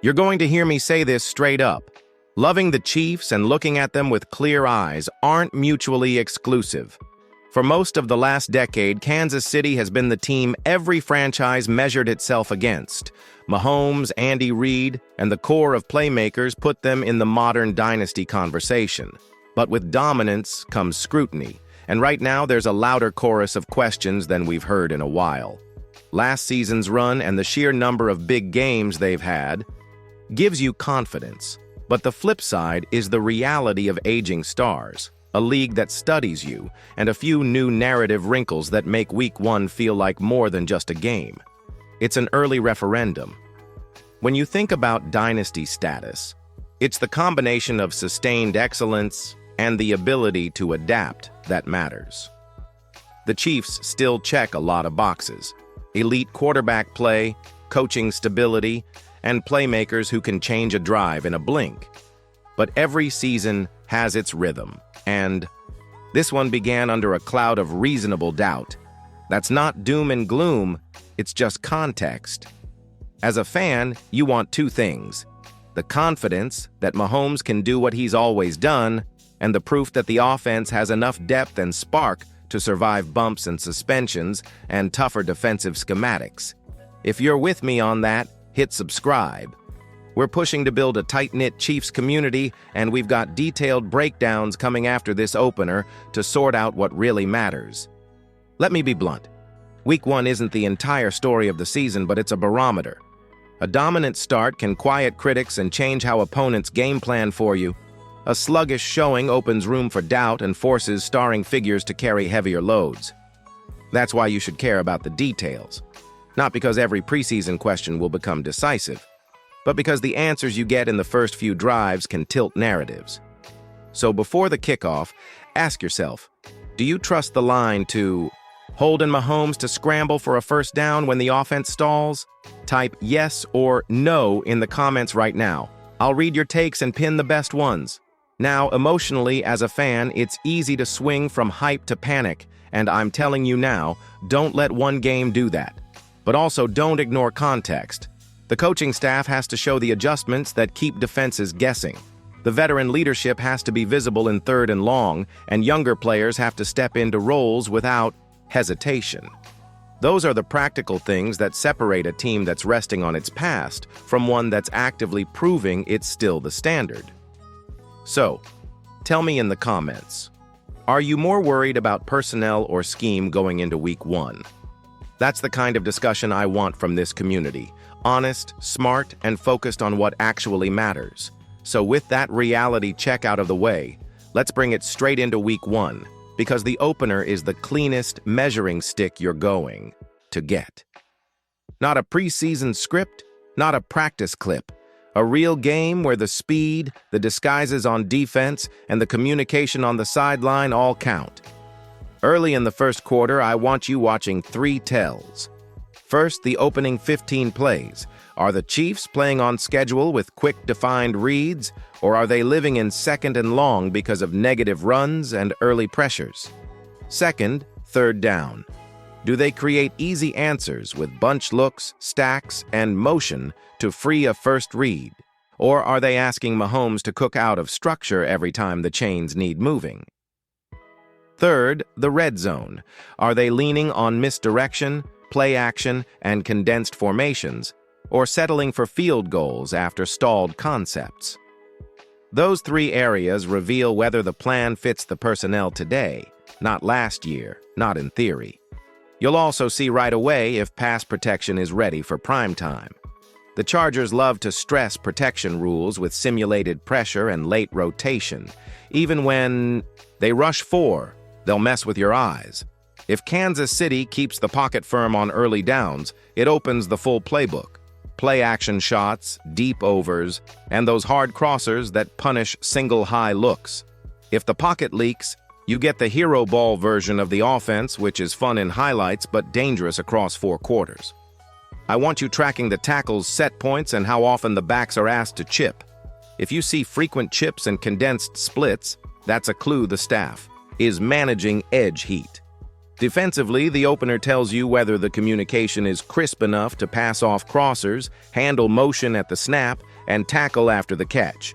You're going to hear me say this straight up. Loving the Chiefs and looking at them with clear eyes aren't mutually exclusive. For most of the last decade, Kansas City has been the team every franchise measured itself against. Mahomes, Andy Reid, and the core of playmakers put them in the modern dynasty conversation. But with dominance comes scrutiny, and right now there's a louder chorus of questions than we've heard in a while. Last season's run and the sheer number of big games they've had gives you confidence. But the flip side is the reality of aging stars, a league that studies you, and a few new narrative wrinkles that make Week 1 feel like more than just a game. It's an early referendum. When you think about dynasty status, it's the combination of sustained excellence and the ability to adapt that matters. The Chiefs still check a lot of boxes: elite quarterback play, coaching stability, and playmakers who can change a drive in a blink. But every season has its rhythm, and this one began under a cloud of reasonable doubt. That's not doom and gloom, it's just context. As a fan, you want two things: the confidence that Mahomes can do what he's always done, and the proof that the offense has enough depth and spark to survive bumps and suspensions and tougher defensive schematics. If you're with me on that, hit subscribe. We're pushing to build a tight-knit Chiefs community, and we've got detailed breakdowns coming after this opener to sort out what really matters. Let me be blunt. Week 1 isn't the entire story of the season, but it's a barometer. A dominant start can quiet critics and change how opponents game plan for you. A sluggish showing opens room for doubt and forces starring figures to carry heavier loads. That's why you should care about the details. Not because every preseason question will become decisive, but because the answers you get in the first few drives can tilt narratives. So before the kickoff, ask yourself, do you trust the line to hold in Mahomes to scramble for a first down when the offense stalls? Type yes or no in the comments right now. I'll read your takes and pin the best ones. Now, emotionally, as a fan, it's easy to swing from hype to panic, and I'm telling you now, don't let one game do that. But also don't ignore context. The coaching staff has to show the adjustments that keep defenses guessing. The veteran leadership has to be visible in 3rd and long, and younger players have to step into roles without hesitation. Those are the practical things that separate a team that's resting on its past from one that's actively proving it's still the standard. So, tell me in the comments, are you more worried about personnel or scheme going into Week 1? That's the kind of discussion I want from this community. Honest, smart, and focused on what actually matters. So with that reality check out of the way, let's bring it straight into Week 1, because the opener is the cleanest measuring stick you're going to get. Not a preseason script, not a practice clip. A real game where the speed, the disguises on defense, and the communication on the sideline all count. Early in the first quarter, I want you watching 3 tells. First, the opening 15 plays. Are the Chiefs playing on schedule with quick, defined reads, or are they living in 2nd and long because of negative runs and early pressures? Second, 3rd down. Do they create easy answers with bunch looks, stacks, and motion to free a first read? Or are they asking Mahomes to cook out of structure every time the chains need moving? Third, the red zone. Are they leaning on misdirection, play action, and condensed formations, or settling for field goals after stalled concepts? Those 3 areas reveal whether the plan fits the personnel today, not last year, not in theory. You'll also see right away if pass protection is ready for prime time. The Chargers love to stress protection rules with simulated pressure and late rotation. Even when they rush 4, they'll mess with your eyes. If Kansas City keeps the pocket firm on early downs, it opens the full playbook. Play-action shots, deep overs, and those hard crossers that punish single high looks. If the pocket leaks, you get the hero ball version of the offense, which is fun in highlights but dangerous across 4 quarters. I want you tracking the tackles, set points, and how often the backs are asked to chip. If you see frequent chips and condensed splits, that's a clue the staff is managing edge heat. Defensively, the opener tells you whether the communication is crisp enough to pass off crossers, handle motion at the snap, and tackle after the catch.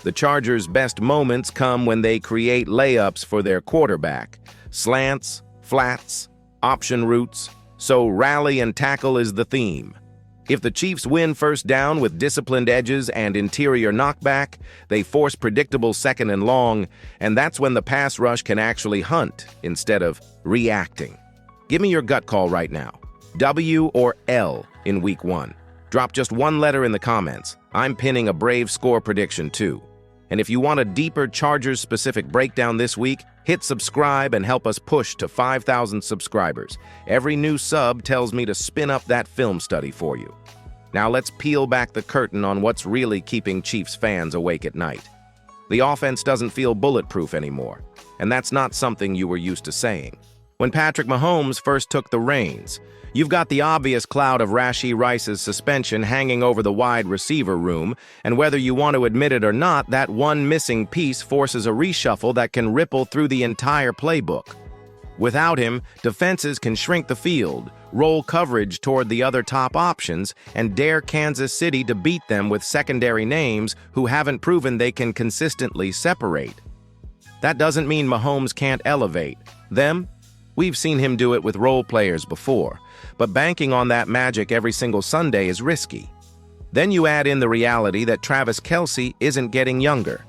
The Chargers' best moments come when they create layups for their quarterback. Slants, flats, option routes, so rally and tackle is the theme. If the Chiefs win first down with disciplined edges and interior knockback, they force predictable second and long, and that's when the pass rush can actually hunt instead of reacting. Give me your gut call right now. W or L in Week 1? Drop just one letter in the comments. I'm pinning a brave score prediction too. And if you want a deeper Chargers-specific breakdown this week, hit subscribe and help us push to 5,000 subscribers. Every new sub tells me to spin up that film study for you. Now let's peel back the curtain on what's really keeping Chiefs fans awake at night. The offense doesn't feel bulletproof anymore, and that's not something you were used to saying. When Patrick Mahomes first took the reins, you've got the obvious cloud of Rashee Rice's suspension hanging over the wide receiver room, and whether you want to admit it or not, that one missing piece forces a reshuffle that can ripple through the entire playbook. Without him, defenses can shrink the field, roll coverage toward the other top options, and dare Kansas City to beat them with secondary names who haven't proven they can consistently separate. That doesn't mean Mahomes can't elevate them. We've seen him do it with role players before, but banking on that magic every single Sunday is risky. Then you add in the reality that Travis Kelce isn't getting younger.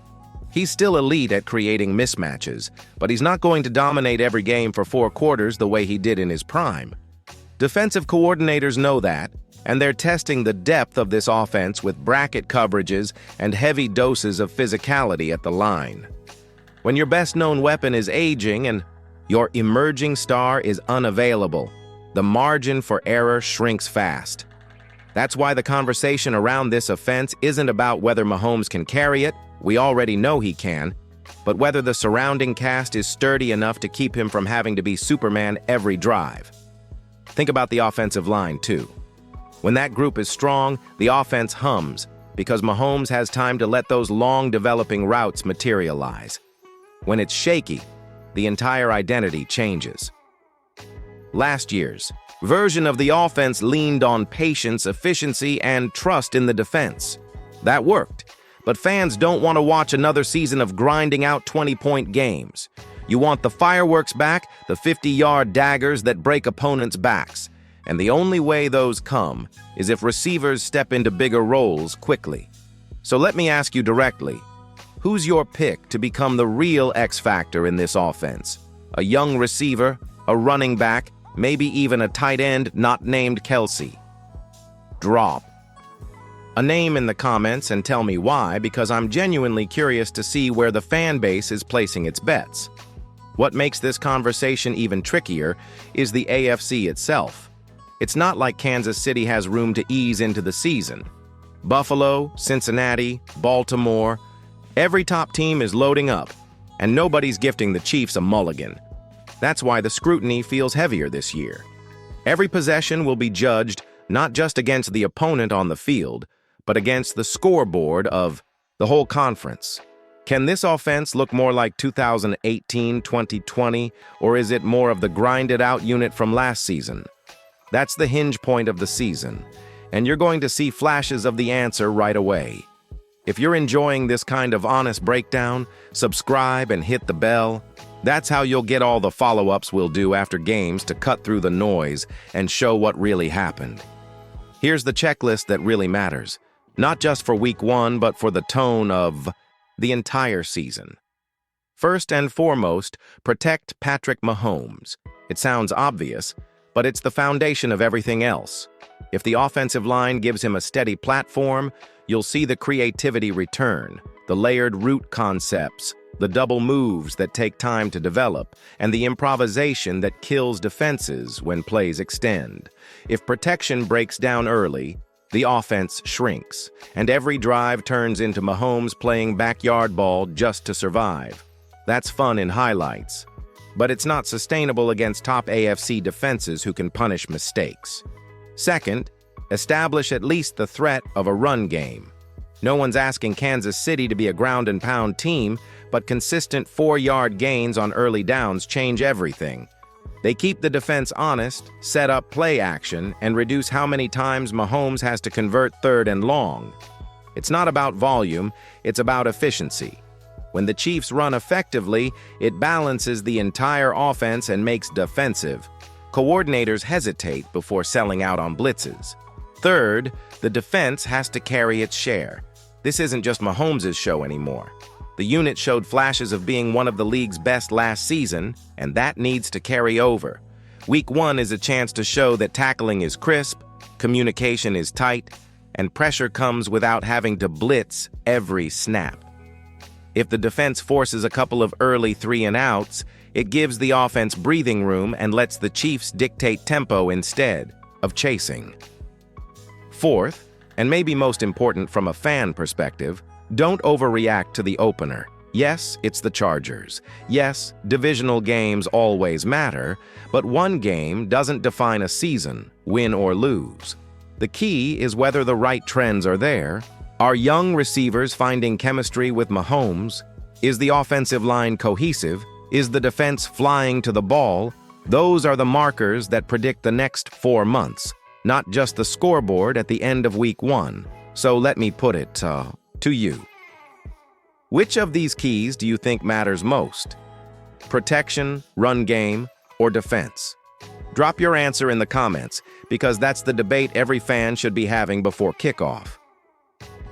He's still elite at creating mismatches, but he's not going to dominate every game for 4 quarters the way he did in his prime. Defensive coordinators know that, and they're testing the depth of this offense with bracket coverages and heavy doses of physicality at the line. When your best-known weapon is aging and your emerging star is unavailable, the margin for error shrinks fast. That's why the conversation around this offense isn't about whether Mahomes can carry it, we already know he can, but whether the surrounding cast is sturdy enough to keep him from having to be Superman every drive. Think about the offensive line, too. When that group is strong, the offense hums, because Mahomes has time to let those long developing routes materialize. When it's shaky, the entire identity changes. Last year's version of the offense leaned on patience, efficiency, and trust in the defense. That worked, but fans don't want to watch another season of grinding out 20-point games. You want the fireworks back, the 50-yard daggers that break opponents' backs. And the only way those come is if receivers step into bigger roles quickly. So let me ask you directly, who's your pick to become the real X factor in this offense? A young receiver, a running back, maybe even a tight end not named Kelce? Drop a name in the comments and tell me why, because I'm genuinely curious to see where the fan base is placing its bets. What makes this conversation even trickier is the AFC itself. It's not like Kansas City has room to ease into the season. Buffalo, Cincinnati, Baltimore, every top team is loading up, and nobody's gifting the Chiefs a mulligan. That's why the scrutiny feels heavier this year. Every possession will be judged not just against the opponent on the field, but against the scoreboard of the whole conference. Can this offense look more like 2018-2020, or is it more of the grinded-out unit from last season? That's the hinge point of the season, and you're going to see flashes of the answer right away. If you're enjoying this kind of honest breakdown, subscribe and hit the bell. That's how you'll get all the follow-ups we'll do after games to cut through the noise and show what really happened. Here's the checklist that really matters, not just for Week 1, but for the tone of the entire season. First and foremost, protect Patrick Mahomes. It sounds obvious, but it's the foundation of everything else. If the offensive line gives him a steady platform, you'll see the creativity return, the layered route concepts, the double moves that take time to develop, and the improvisation that kills defenses when plays extend. If protection breaks down early, the offense shrinks, and every drive turns into Mahomes playing backyard ball just to survive. That's fun in highlights, but it's not sustainable against top AFC defenses who can punish mistakes. Second, establish at least the threat of a run game. No one's asking Kansas City to be a ground-and-pound team, but consistent 4-yard gains on early downs change everything. They keep the defense honest, set up play action, and reduce how many times Mahomes has to convert third and long. It's not about volume, it's about efficiency. When the Chiefs run effectively, it balances the entire offense and makes defensive. Coordinators hesitate before selling out on blitzes. Third, the defense has to carry its share. This isn't just Mahomes' show anymore. The unit showed flashes of being one of the league's best last season, and that needs to carry over. Week 1 is a chance to show that tackling is crisp, communication is tight, and pressure comes without having to blitz every snap. If the defense forces a couple of early 3-and-outs, it gives the offense breathing room and lets the Chiefs dictate tempo instead of chasing. Fourth, and maybe most important from a fan perspective, don't overreact to the opener. Yes, it's the Chargers. Yes, divisional games always matter, but one game doesn't define a season, win or lose. The key is whether the right trends are there. Are young receivers finding chemistry with Mahomes? Is the offensive line cohesive? Is the defense flying to the ball? Those are the markers that predict the next 4 months, not just the scoreboard at the end of week 1. So let me put it to you. Which of these keys do you think matters most? Protection, run game, or defense? Drop your answer in the comments, because that's the debate every fan should be having before kickoff.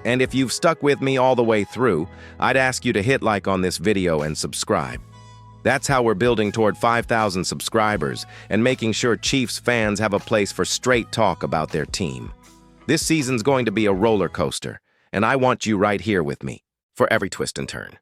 And if you've stuck with me all the way through, I'd ask you to hit like on this video and subscribe. That's how we're building toward 5,000 subscribers and making sure Chiefs fans have a place for straight talk about their team. This season's going to be a roller coaster, and I want you right here with me for every twist and turn.